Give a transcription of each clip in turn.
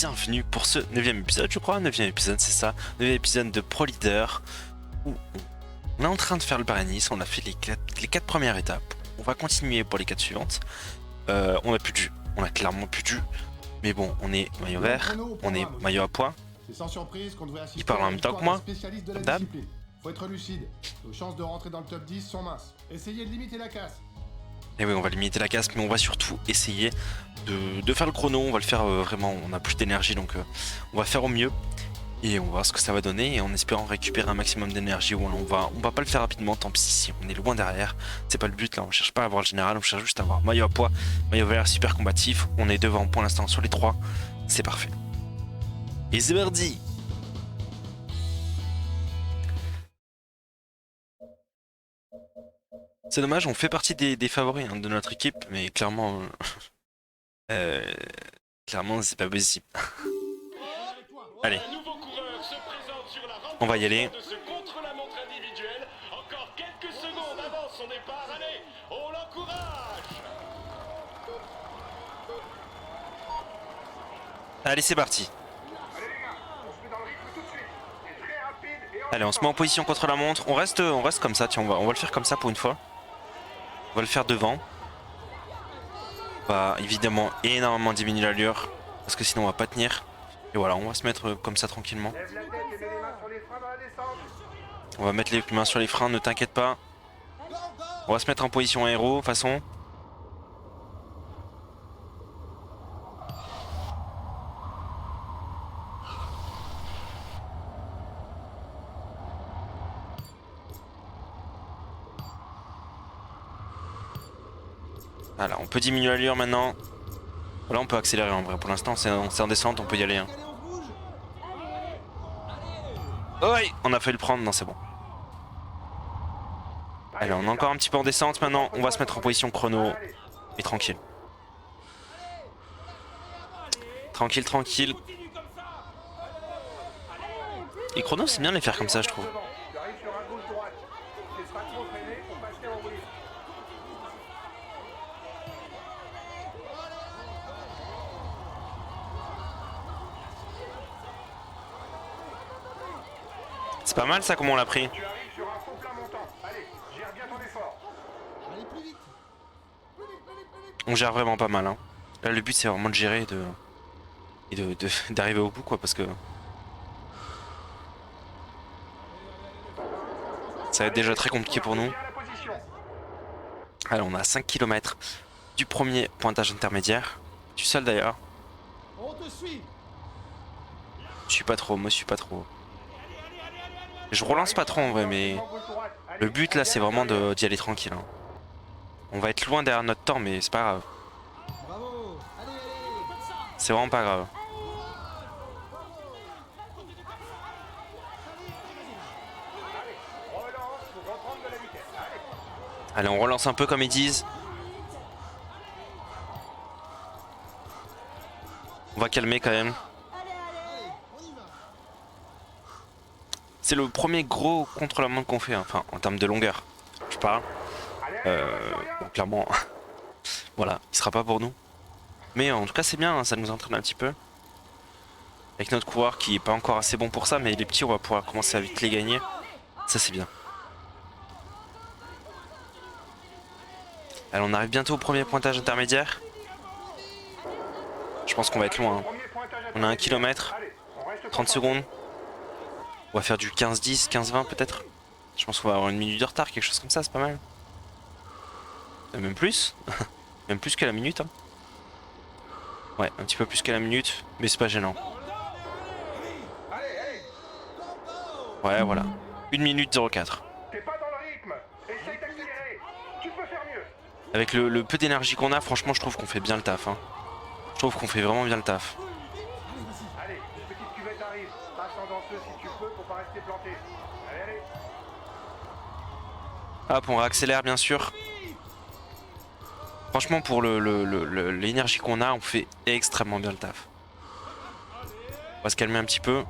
bienvenue pour ce 9ème épisode, je crois. 9ème épisode, c'est ça. 9ème épisode de Pro Leader. Où on est en train de faire le Paris-Nice. On a fait les 4 premières étapes. On va continuer pour les 4 suivantes. On a plus de jus. On a clairement plus de jus. Mais bon, on est maillot vert. On est maillot à poids. C'est sans surprise qu'on devrait assister. Il parle en même temps que moi. Spécialiste de la Dab. discipline. Faut être lucide. Nos chances de rentrer dans le top 10 sont minces. Essayez de limiter la casse. Et oui, on va limiter la casse, mais on va surtout essayer de faire le chrono. On va le faire vraiment, on a plus d'énergie, donc on va faire au mieux. Et on va voir ce que ça va donner, et en espérant récupérer un maximum d'énergie. On va pas le faire rapidement, tant pis si on est loin derrière. C'est pas le but là, on cherche pas à avoir le général, on cherche juste à avoir maillot à poids, maillot vert, super combatif. On est devant pour l'instant sur les 3, c'est parfait. Et c'est parti. C'est dommage, on fait partie des favoris de notre équipe, mais clairement, clairement c'est pas possible. Allez, on va y aller. Allez, c'est parti. Allez, on se met en position contre la montre. On reste comme ça, tiens, on va le faire comme ça pour une fois. On va le faire devant. On va évidemment énormément diminuer l'allure, parce que sinon on va pas tenir. Et voilà, on va se mettre comme ça tranquillement. On va mettre les mains sur les freins, ne t'inquiète pas. On va se mettre en position aéro, de toute façon. Voilà, on peut diminuer l'allure maintenant. Voilà, on peut accélérer en vrai. Pour l'instant, c'est en descente, on peut y aller. Hein. Oh, oui, on a failli le prendre, non, c'est bon. Allez, on est encore un petit peu en descente maintenant. On va se mettre en position chrono. Et tranquille. Tranquille, tranquille. Et chrono, c'est bien de les faire comme ça, je trouve. C'est pas mal ça, comment on l'a pris. On gère vraiment pas mal. Hein. Là, le but, c'est vraiment de gérer et d'arriver au bout, quoi, parce que ça va être déjà très compliqué pour nous. Allez, on a 5 km du premier pointage intermédiaire. Je suis seul d'ailleurs. Je suis pas trop, moi je suis pas trop. Je relance pas trop en vrai, mais le but là c'est vraiment d'y aller tranquille. Hein. On va être loin derrière notre temps, mais c'est pas grave. C'est vraiment pas grave. Allez, on relance un peu comme ils disent. On va calmer quand même. C'est le premier gros contre-la-montre qu'on fait, hein. Enfin en termes de longueur, je parle. Bon, clairement, voilà, il sera pas pour nous. Mais en tout cas c'est bien, hein, ça nous entraîne un petit peu. Avec notre coureur qui est pas encore assez bon pour ça, mais les petits on va pouvoir commencer à vite les gagner. Ça c'est bien. Allez, on arrive bientôt au premier pointage intermédiaire. Je pense qu'on va être loin. Hein. On a 1 km, 30 secondes. On va faire du 15-10, 15-20 peut-être. Je pense qu'on va avoir une minute de retard, quelque chose comme ça, c'est pas mal. Même plus. Même plus que la minute. Hein. Ouais, un petit peu plus que la minute, mais c'est pas gênant. Ouais, voilà. 1 minute 04. Avec le peu d'énergie qu'on a, franchement, je trouve qu'on fait bien le taf. Hein. Je trouve qu'on fait vraiment bien le taf. Hop, on réaccélère bien sûr. Franchement, pour l'énergie qu'on a, on fait extrêmement bien le taf. On va se calmer un petit peu.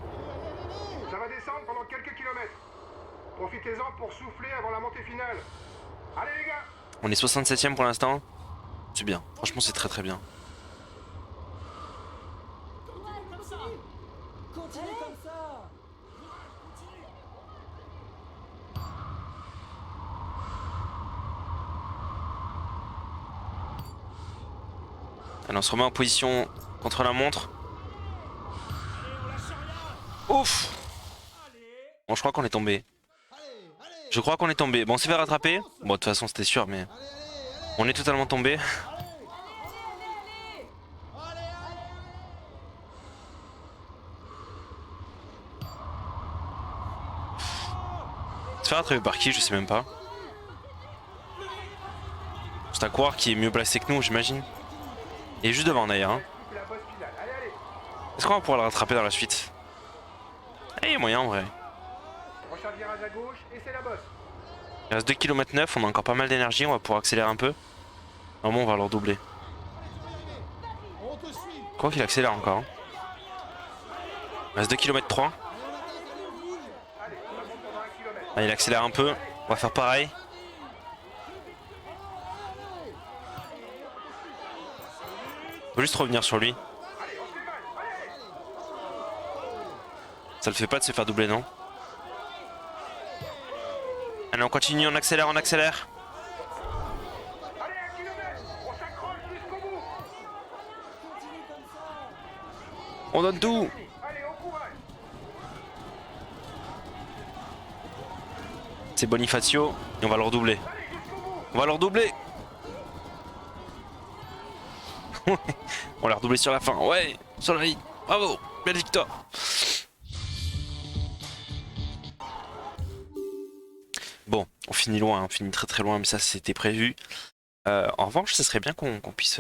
Ça va descendre pendant quelques kilomètres. Profitez-en pour souffler avant la montée finale. Allez les gars! On est 67ème pour l'instant. C'est bien. Franchement, c'est très très bien. Continue comme ça. Allez, on se remet en position contre la montre. Ouf. Bon, je crois qu'on est tombé. Je crois qu'on est tombé. Bon, on s'est fait rattraper. Bon, de toute façon, c'était sûr, mais on est totalement tombé. Se faire rattraper par qui, je sais même pas. C'est à croire qui est mieux placé que nous, j'imagine. Il est juste devant d'ailleurs. Hein. Est-ce qu'on va pouvoir le rattraper dans la suite? Eh, il y a moyen en vrai. Prochain virage à gauche et c'est la bosse. Il reste 2 km 9, on a encore pas mal d'énergie, on va pouvoir accélérer un peu. Normalement on va leur doubler. Quoi qu'il accélère encore. Hein. Il reste 2 km 3. Allez, il accélère un peu, on va faire pareil. Faut juste revenir sur lui. Ça le fait pas de se faire doubler, non? Allez, on continue, on accélère, on accélère. Allez, 1 kilomètre, on s'accroche jusqu'au bout. On donne tout. Allez, au courage. C'est Bonifacio et on va le redoubler. On va le redoubler. On l'a redoublé sur la fin. Ouais, sur la ligne. Bravo, belle victoire. Bon, on finit loin, on finit très très loin, mais ça c'était prévu. En revanche, ça serait bien qu'on puisse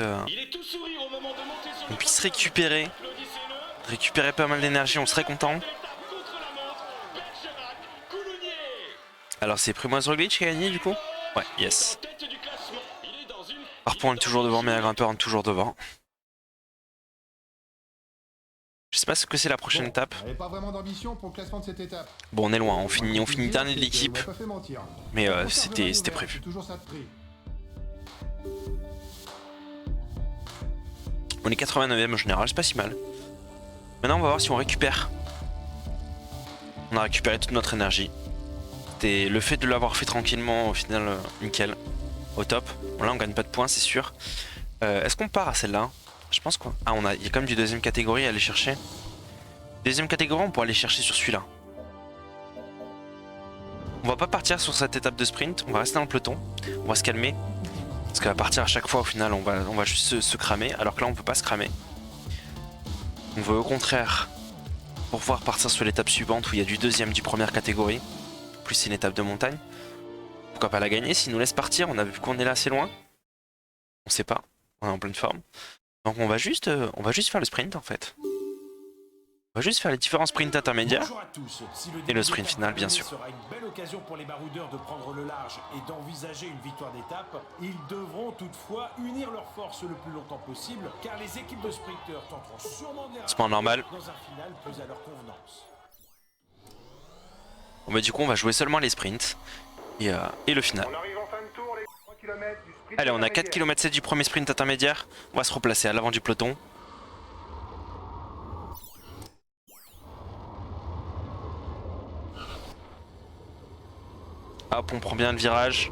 récupérer pas mal d'énergie, on serait content. Alors c'est Primoz Roglic qui a gagné du coup? Ouais, yes. Harpon est toujours devant, mais la grimpeur est toujours devant. Je sais pas ce que c'est la prochaine étape. Pas vraiment d'ambition pour le classement de cette étape. Bon, on est loin, on finit dernier de l'équipe. Mais c'était prévu. On est 89ème en général, c'est pas si mal. Maintenant on va voir si on récupère. On a récupéré toute notre énergie. C'était le fait de l'avoir fait tranquillement, au final, nickel. Au top. Bon, là on gagne pas de points, c'est sûr. Est-ce qu'on part à celle-là? Je pense quoi. Ah, il y a quand même du deuxième catégorie à aller chercher. Deuxième catégorie, on pourra aller chercher sur celui-là. On va pas partir sur cette étape de sprint, on va rester dans le peloton. On va se calmer. Parce qu'à partir à chaque fois, au final, on va juste se cramer. Alors que là, on peut pas se cramer. On veut au contraire pouvoir partir sur l'étape suivante où il y a du deuxième, du première catégorie. Plus c'est une étape de montagne. Pourquoi pas la gagner s'ils nous laissent partir? On a vu qu'on est là assez loin. On sait pas. On est en pleine forme. Donc on va juste faire le sprint en fait. On va juste faire les différents sprints intermédiaires. Et le sprint final bien sûr. Sera une belle occasion pour les baroudeurs de prendre le large et d'envisager une victoire d'étape. Ils devront toutefois unir leurs forces le plus longtemps possible car les équipes de sprinteurs tenteront sûrement de les C'est pas normal. dans un final plus à leur convenance. Bon bah du coup on va jouer seulement les sprints et le final. On arrive en fin de tour, les 3 km du sprint. Allez, on a 4 km 7 du premier sprint intermédiaire. On va se replacer à l'avant du peloton. Hop, on prend bien le virage.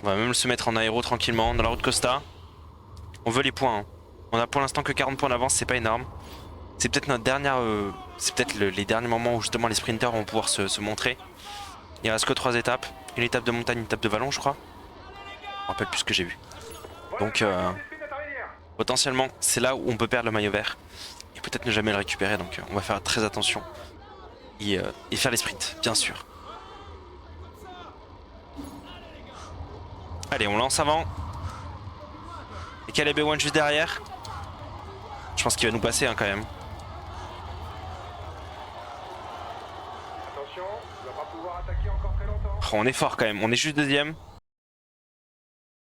On va même se mettre en aéro tranquillement dans la route Costa. On veut les points. Hein. On a pour l'instant que 40 points d'avance, c'est pas énorme. C'est peut-être notre dernière, c'est peut-être les derniers moments où justement les sprinters vont pouvoir se montrer. Il reste que 3 étapes. Une étape de montagne, une étape de vallon je crois. Je me rappelle plus ce que j'ai vu. Donc potentiellement c'est là où on peut perdre le maillot vert. Et peut-être ne jamais le récupérer, donc on va faire très attention. Et faire les sprints, bien sûr. Allez, on lance avant. Et Caleb Ewan juste derrière. Je pense qu'il va nous passer hein, quand même. Attention, on va pas pouvoir attaquer encore très longtemps. Oh, on est fort quand même, on est juste deuxième.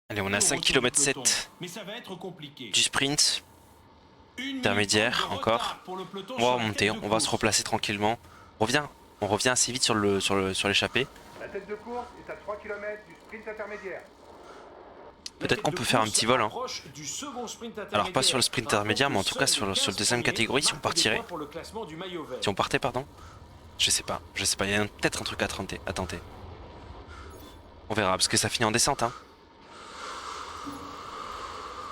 Allez, on a 5 km 7 Mais ça va être compliqué. du sprint. Intermédiaire encore. On va remonter, on va se replacer tranquillement. On revient assez vite sur l'échappée. La tête de course est à 3 km du sprint intermédiaire. Peut-être qu'on peut faire un petit vol. Hein. Alors pas sur le sprint intermédiaire, mais en tout cas sur le deuxième catégorie, si on partirait. Si on partait, pardon. Je sais pas, il y a peut-être un truc à tenter. On verra, parce que ça finit en descente. Hein.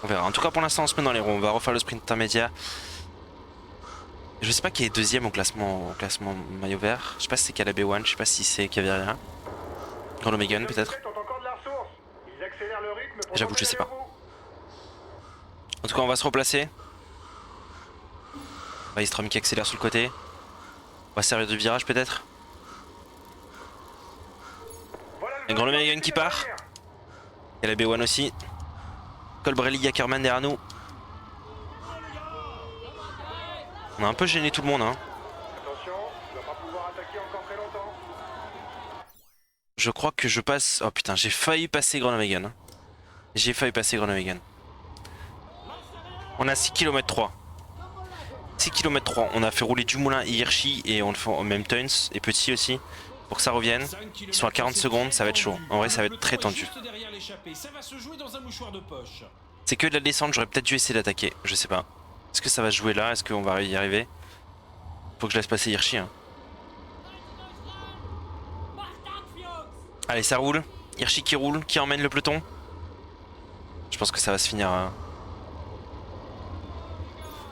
On verra. En tout cas, pour l'instant, on se met dans les roues. On va refaire le sprint intermédiaire. Je sais pas qui est deuxième au classement maillot vert. Je sais pas si c'est Calab One, je sais pas si c'est Caviria. Grand Megan peut-être. J'avoue, je sais pas. En tout cas, on va se replacer. Strom qui accélère sur le côté. On va servir de virage peut-être. Et Grand Megan qui part. Calab One aussi. Colbrelli, Ackerman derrière nous. On a un peu gêné tout le monde. Hein. Attention, tu vas pas pouvoir attaquer encore très longtemps. Je crois que je passe... Oh putain, j'ai failli passer Groenewegen. Hein. J'ai failli passer Groenewegen. On a 6 km 3. 6 km 3. On a fait rouler Dumoulin et Hirschi et on le fait en même Teuns et Petit aussi. Pour que ça revienne. Ils sont à 40 secondes, ça va être chaud. En vrai, ça va être très tendu. C'est que de la descente, j'aurais peut-être dû essayer d'attaquer. Je sais pas. Est-ce que ça va se jouer là? Est-ce qu'on va y arriver? Faut que je laisse passer Hirschi. Hein. Allez, ça roule. Hirschi qui roule, qui emmène le peloton. Je pense que ça va se finir. Hein.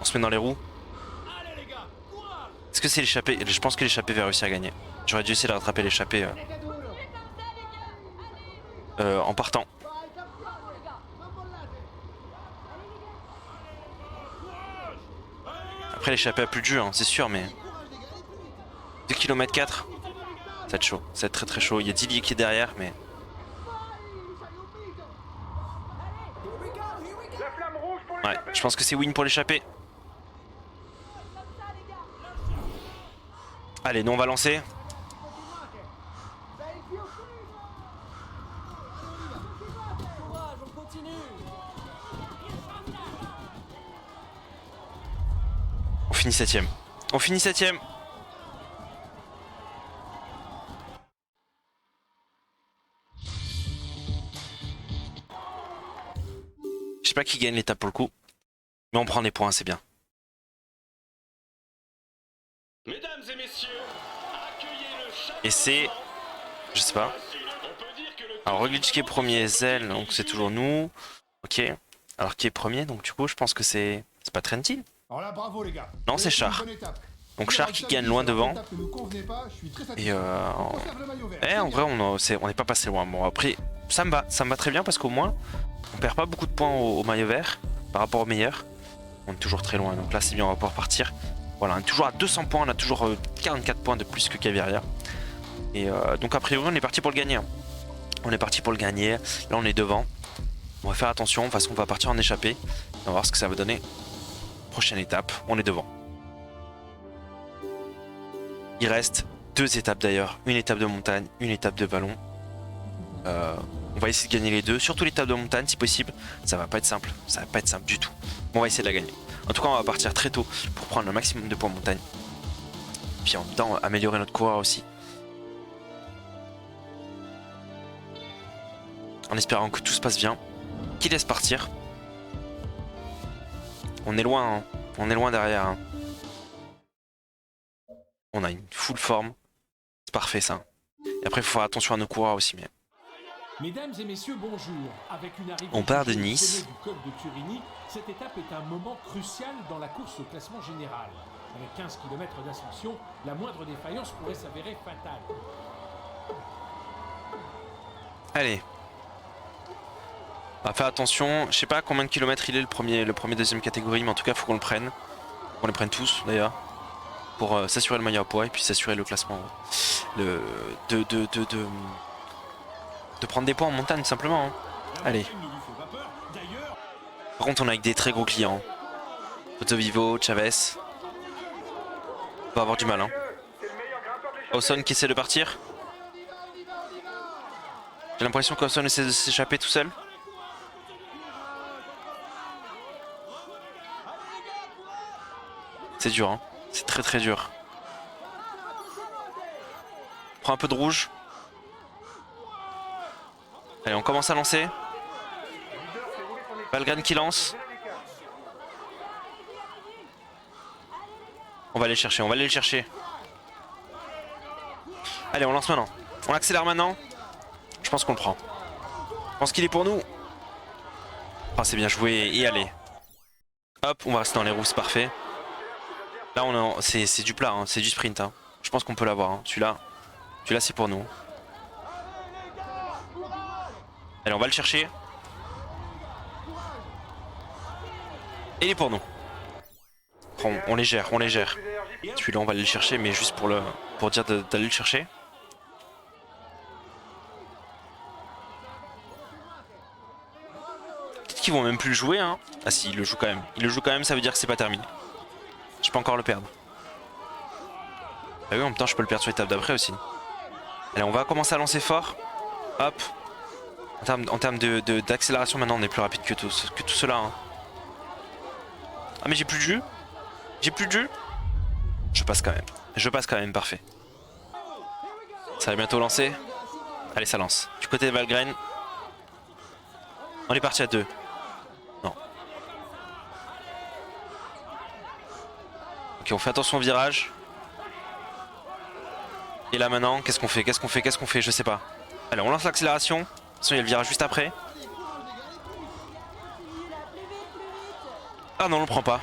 On se met dans les roues. Est-ce que c'est l'échappée? Je pense que l'échappée va réussir à gagner. J'aurais dû essayer de rattraper l'échappée en partant. Après l'échappée a plus de jus, hein, c'est sûr, mais 2 km 4, ça va être chaud, ça va être très très chaud. Il y a Dillier qui est derrière, mais ouais, je pense que c'est win pour l'échappée. Allez, nous on va lancer. On finit 7ème. On finit 7ème. Je sais pas qui gagne l'étape pour le coup. Mais on prend des points, c'est bien. Mesdames et messieurs, et c'est... Je sais pas. Alors Roglic qui est premier, Zell, donc c'est toujours nous. Ok. Alors qui est premier? Donc du coup je pense que c'est... C'est pas Trentin? Alors là, bravo les gars. Non, c'est Char. Donc Char qui gagne loin devant. Et en vrai on n'est pas passé loin. Bon après ça me va très bien parce qu'au moins on perd pas beaucoup de points au maillot vert par rapport au meilleur. On est toujours très loin, donc là c'est bien, on va pouvoir partir. Voilà, on est toujours à 200 points, on a toujours 44 points de plus que Caviria. Et donc a priori on est parti pour le gagner. On est parti pour le gagner, là on est devant. On va faire attention, de toute façon on va partir en échappée. On va voir ce que ça va donner. Prochaine étape, on est devant. Il reste 2 étapes d'ailleurs, une étape de montagne, une étape de vallon. On va essayer de gagner les deux, surtout l'étape de montagne si possible. Ça va pas être simple, ça va pas être simple du tout. Mais on va essayer de la gagner. En tout cas, on va partir très tôt pour prendre le maximum de points en montagne. Puis en même temps, améliorer notre coureur aussi. En espérant que tout se passe bien. Qui laisse partir. On est loin, hein. On est loin derrière. Hein. On a une full forme. C'est parfait ça. Et après, il faut faire attention à nos coureurs aussi. Mais... Mesdames et messieurs, bonjour. Avec une arrivée on part de Nice. du col de Turini, cette étape est un moment crucial dans la course au classement général. Avec 15 km d'ascension, la moindre défaillance pourrait s'avérer fatale. Allez. On va faire attention. Je sais pas à combien de kilomètres il est le premier, deuxième catégorie, mais en tout cas, il faut qu'on le prenne. On les prenne tous d'ailleurs. Pour s'assurer le maillot à poids et puis s'assurer le classement. De prendre des points en montagne simplement. Hein. Allez. Par contre on a avec des très gros clients. Photo Vivo, Chavez. On va avoir du mal. Hein. Awson qui essaie de partir. J'ai l'impression qu'Awson essaie de s'échapper tout seul. C'est dur, hein. C'est très très dur. Prends un peu de rouge. Allez, on commence à lancer. Valgren qui lance. On va aller le chercher, on va aller le chercher. Allez, on lance maintenant. On accélère maintenant. Je pense qu'on le prend. Je pense qu'il est pour nous. Oh, c'est bien joué. Et allez. Hop, on va rester dans les roues, c'est parfait. Là, c'est du plat, hein, c'est du sprint. Hein. Je pense qu'on peut l'avoir. Hein. Celui-là, c'est pour nous. Allez, on va le chercher. Et il est pour nous. On les gère, on les gère. Celui-là, on va aller le chercher, mais juste pour dire d'aller le chercher. Peut-être qu'ils vont même plus le jouer. Hein. Ah si, il le joue quand même. Il le joue quand même, ça veut dire que c'est pas terminé. Je peux encore le perdre. Ah oui, en même temps, je peux le perdre sur l'étape d'après aussi. Allez, on va commencer à lancer fort. Hop. En termes d'accélération, maintenant, on est plus rapide que tout cela. Hein. Ah, mais j'ai plus de jus. J'ai plus de jus. Je passe quand même. Je passe quand même, parfait. Ça va bientôt lancer. Allez, ça lance. Du côté de Valgren. On est parti à 2. Non. Ok, on fait attention au virage. Et là maintenant, qu'est-ce qu'on fait? Qu'est-ce qu'on fait? Je sais pas. Allez, on lance l'accélération. De toute façon, il y a le virage juste après. Ah non, on le prend pas.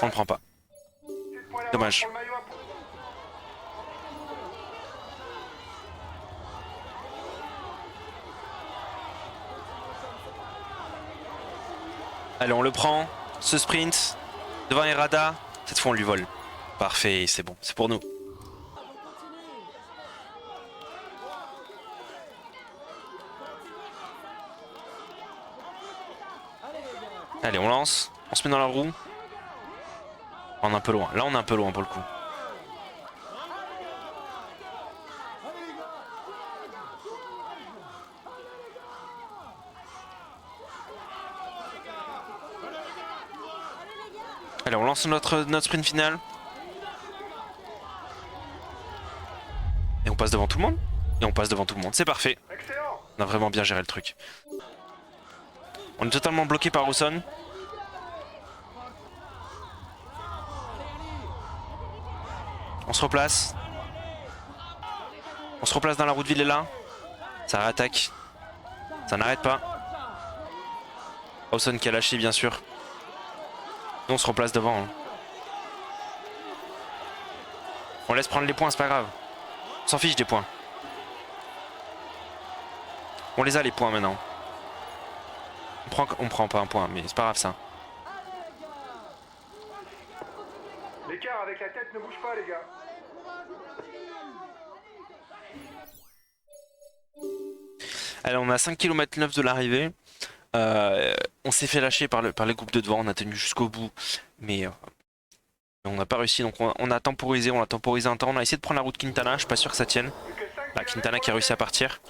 On le prend pas. Dommage. Allez, on le prend. Ce sprint. Devant Herrada. Cette fois, on lui vole. Parfait, c'est bon. C'est pour nous. Allez, on lance. On se met dans la roue. On est un peu loin. Là, on est un peu loin pour le coup. Allez, on lance notre sprint final. Et on passe devant tout le monde. Et on passe devant tout le monde. C'est parfait. On a vraiment bien géré le truc. On est totalement bloqué par Rawson. On se replace. On se replace dans la roue de Villela. Ça réattaque. Ça n'arrête pas. Rawson qui a lâché bien sûr. Et on se replace devant. Hein. On laisse prendre les points, c'est pas grave. On s'en fiche des points. On les a les points maintenant. On prend pas un point, mais c'est pas grave ça. L'écart avec la tête ne bouge pas, les gars. Allez, on est à 5 km 9 de l'arrivée. On s'est fait lâcher par les groupes de devant. On a tenu jusqu'au bout, mais on n'a pas réussi. Donc on a temporisé un temps. On a essayé de prendre la route Quintana. Je suis pas sûr que ça tienne. La Quintana qui a réussi à partir.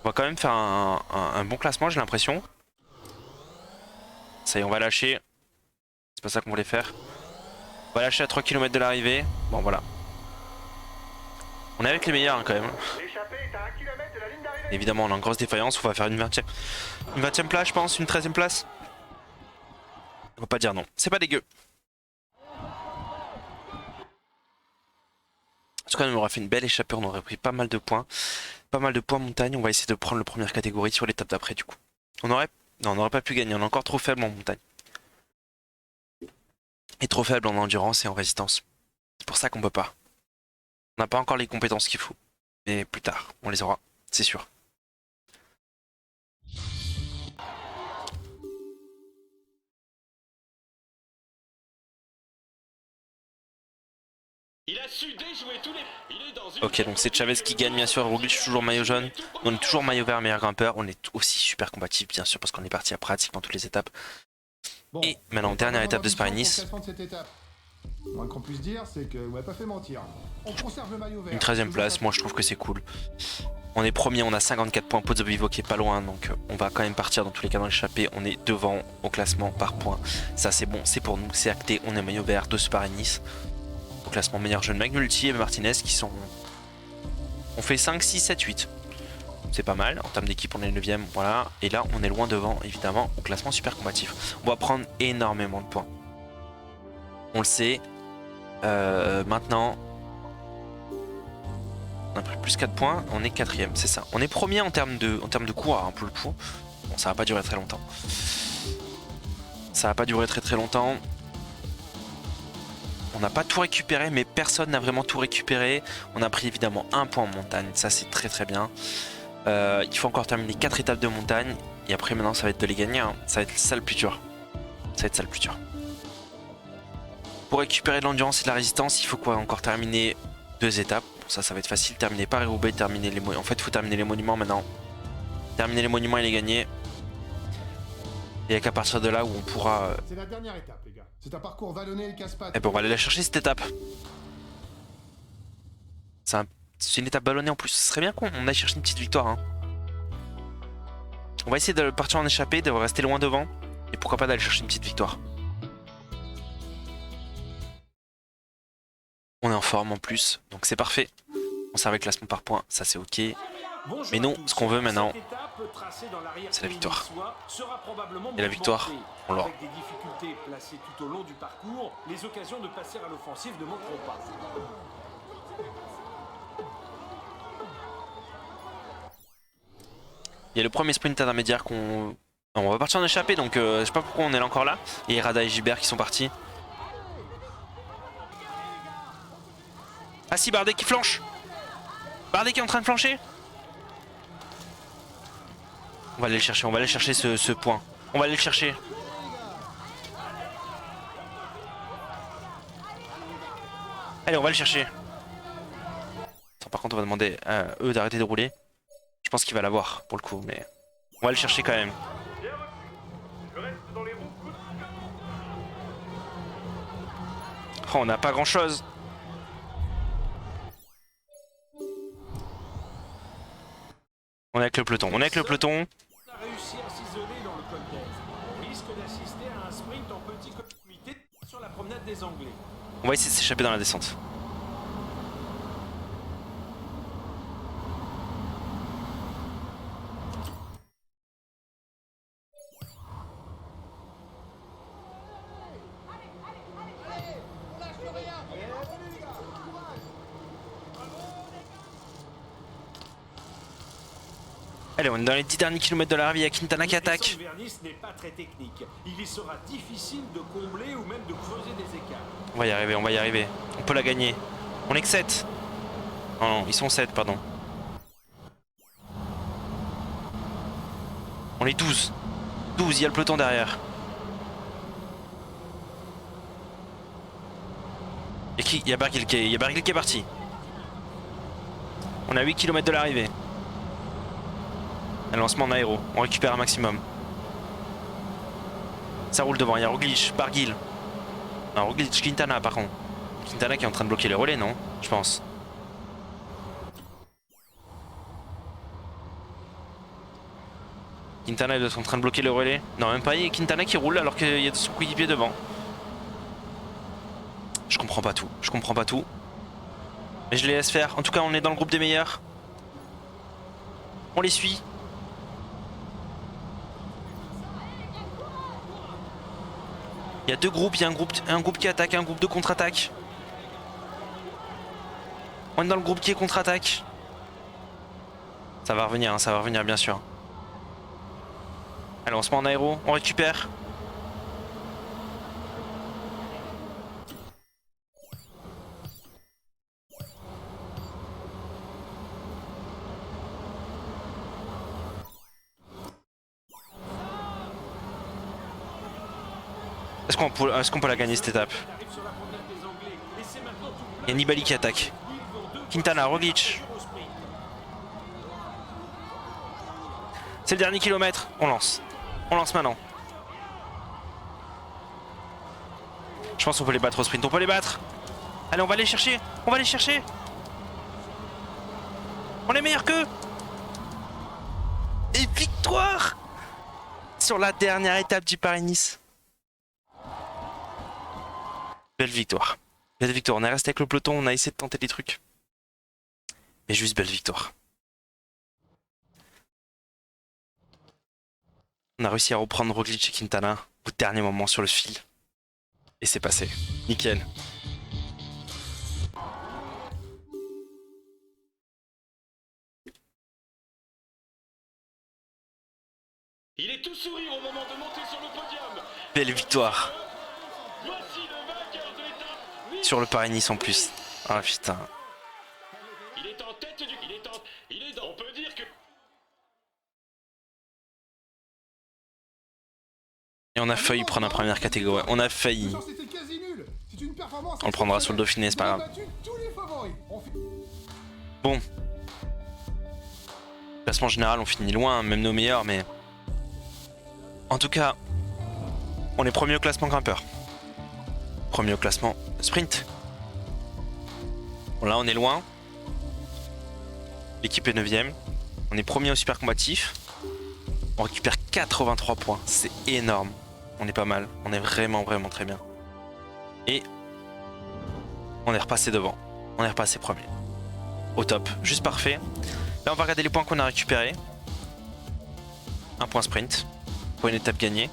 On va quand même faire un bon classement, j'ai l'impression. Ça y est, on va lâcher. C'est pas ça qu'on voulait faire. On va lâcher à 3 km de l'arrivée. Bon, voilà. On est avec les meilleurs hein, quand même. Évidemment, on a une grosse défaillance. On va faire une 20e place, je pense. Une 13e place. On va pas dire non. C'est pas dégueu. En tout cas, on aura fait une belle échappée. On aurait pris pas mal de points. Pas mal de points montagne. On va essayer de prendre la première catégorie sur l'étape d'après, du coup. Non, on n'aurait pas pu gagner. On est encore trop faible en montagne. Et trop faible en endurance et en résistance. C'est pour ça qu'on peut pas. On n'a pas encore les compétences qu'il faut. Mais plus tard, on les aura. C'est sûr. Il a su déjouer tous les... Il est dans une... Ok, donc c'est Chavez qui gagne bien sûr. Roglic toujours maillot jaune. On est toujours maillot vert, meilleur grimpeur. On est aussi super combatif bien sûr parce qu'on est parti à pratiquement toutes les étapes. Bon, et maintenant, dernière étape de Paris-Nice. Moins qu'on puisse dire, c'est que vous m'avez pas fait mentir. On conserve le maillot vert. Une 13e place, moi je trouve que c'est cool. On est premier, on a 54 points. Pozzovivo qui est pas loin, donc on va quand même partir dans tous les cas dans l'échappée. On est devant au classement par points. Ça c'est bon, c'est pour nous, c'est acté. On est maillot vert de ce Paris-Nice. Au classement meilleur jeune, Magnolti et Martinez qui sont... On fait 5, 6, 7, 8. c'est pas mal. En termes d'équipe, on est 9ème, voilà. Et là, on est loin devant, évidemment, au classement super combatif. On va prendre énormément de points. On le sait. Maintenant, on a pris plus 4 points, on est 4ème, c'est ça. On est premier en termes de cours, un peu le coup. Bon, ça va pas durer très longtemps. Ça va pas durer très longtemps. On n'a pas tout récupéré, mais personne n'a vraiment tout récupéré. On a pris évidemment un point en montagne, ça c'est très bien. Il faut encore terminer 4 étapes de montagne. Et après maintenant ça va être de les gagner, hein. Ça va être ça le plus dur. Ça va être ça le plus dur. Pour récupérer de l'endurance et de la résistance, il faut quoi? Encore terminer 2 étapes. Bon, ça va être facile, terminer Paris-Roubaix, terminer les monuments. En fait il faut terminer les monuments maintenant. Terminer les monuments et les gagner. Et qu'à partir de là où on pourra... C'est la dernière étape, les gars. C'est un parcours vallonné et casse-pattes. Eh ben on va aller la chercher cette étape. C'est une étape ballonnée en plus. Ce serait bien qu'on aille chercher une petite victoire. Hein. On va essayer de partir en échappée, de rester loin devant. Et pourquoi pas d'aller chercher une petite victoire. On est en forme en plus, donc c'est parfait. On serve le classement par points, ça c'est ok. Mais non, ce qu'on veut maintenant, c'est la victoire. Et la victoire, on l'aura. Avec des difficultés placées tout au long du parcours, les occasions de passer à l'offensive ne manqueront pas. Il y a le premier sprint intermédiaire qu'on... On va partir en échappée, donc je sais pas pourquoi on est là encore là. Et Rada et Gilbert qui sont partis. Ah si, Bardet qui flanche. Bardet qui est en train de flancher. On va aller le chercher ce point. On va aller le chercher. Allez, on va le chercher. Attends, par contre, on va demander à eux d'arrêter de rouler. Je pense qu'il va l'avoir pour le coup, mais on va le chercher quand même. Oh, on n'a pas grand chose. On est avec le peloton, On a réussi à s'isoler dans le col d'Aise. On risque d'assister à un sprint en petit comité sur la promenade des Anglais. On va essayer de s'échapper dans la descente. Allez, on est dans les 10 derniers kilomètres de l'arrivée, il y a Quintana qui attaque. Vernis n'est pas très technique. Il y sera difficile de combler ou même de creuser des écarts. On va y arriver, on va y arriver. On peut la gagner. On est que 7. Non, non, ils sont 7, pardon. On est 12. 12, il y a le peloton derrière. Et qui? Il y a Barguil qui est parti. On a 8 km de l'arrivée. Un lancement en aéro, on récupère un maximum. Ça roule devant, il y a Roglic, Barguil. Non, Roglic, Quintana par contre. Quintana qui est en train de bloquer les relais, non? Je pense. Quintana est en train de bloquer le relais. Non, même pas, il y a Quintana qui roule alors qu'il y a son coéquipier devant. Je comprends pas tout, je comprends pas tout. Mais je les laisse faire, en tout cas on est dans le groupe des meilleurs. On les suit. Il y a deux groupes, il y a un groupe qui attaque, un groupe de contre-attaque. On est dans le groupe qui est contre-attaque. Ça va revenir, hein, ça va revenir bien sûr. Allez, on se met en aéro, on récupère. Est-ce qu'on peut la gagner cette étape? Il y a Nibali qui attaque. Quintana, Roglic. C'est le dernier kilomètre. On lance. On lance maintenant. Je pense qu'on peut les battre au sprint. On peut les battre. Allez, on va les chercher. On va les chercher. On est meilleur qu'eux. Et victoire sur la dernière étape du Paris-Nice. Belle victoire. Belle victoire. On est resté avec le peloton. On a essayé de tenter des trucs. Mais juste belle victoire. On a réussi à reprendre Roglic et Quintana au dernier moment sur le fil. Et c'est passé. Nickel. Il est tout sourire au moment de monter sur le podium. Belle victoire. Voici le vainqueur de l'étape. Sur le Paris-Nice en plus. Ah putain. Il est en tête du... Il est dans... On peut dire que... Et on a failli prendre la première catégorie. On a failli. C'était quasi nul. C'est une performance. On le prendra sur le Dauphiné, c'est pas grave. Tous les favoris. Bon. Classement général, on finit loin, même nos meilleurs, mais... En tout cas, on est premier au classement grimpeur. Premier au classement sprint. Bon là, on est loin. L'équipe est 9ème. On est premier au super combatif. On récupère 83 points. C'est énorme. On est pas mal. On est vraiment, vraiment très bien. Et on est repassé devant. On est repassé premier. Au top. Juste parfait. Là, on va regarder les points qu'on a récupérés. Un point sprint. Pour une étape gagnée.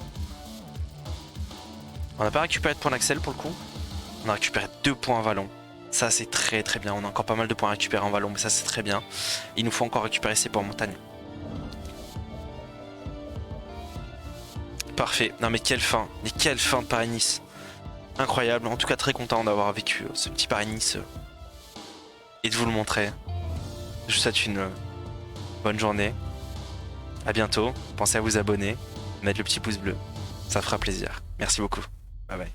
On n'a pas récupéré de points d'Axel pour le coup. On a récupéré 2 points en vallon. Ça, c'est très très bien. On a encore pas mal de points à récupérer en vallon, mais ça, c'est très bien. Il nous faut encore récupérer ces points en montagne. Parfait. Non, mais quelle fin. Mais quelle fin de Paris-Nice. Incroyable. En tout cas, très content d'avoir vécu ce petit Paris-Nice et de vous le montrer. Je vous souhaite une bonne journée. À bientôt. Pensez à vous abonner, mettre le petit pouce bleu. Ça fera plaisir. Merci beaucoup. Bye bye.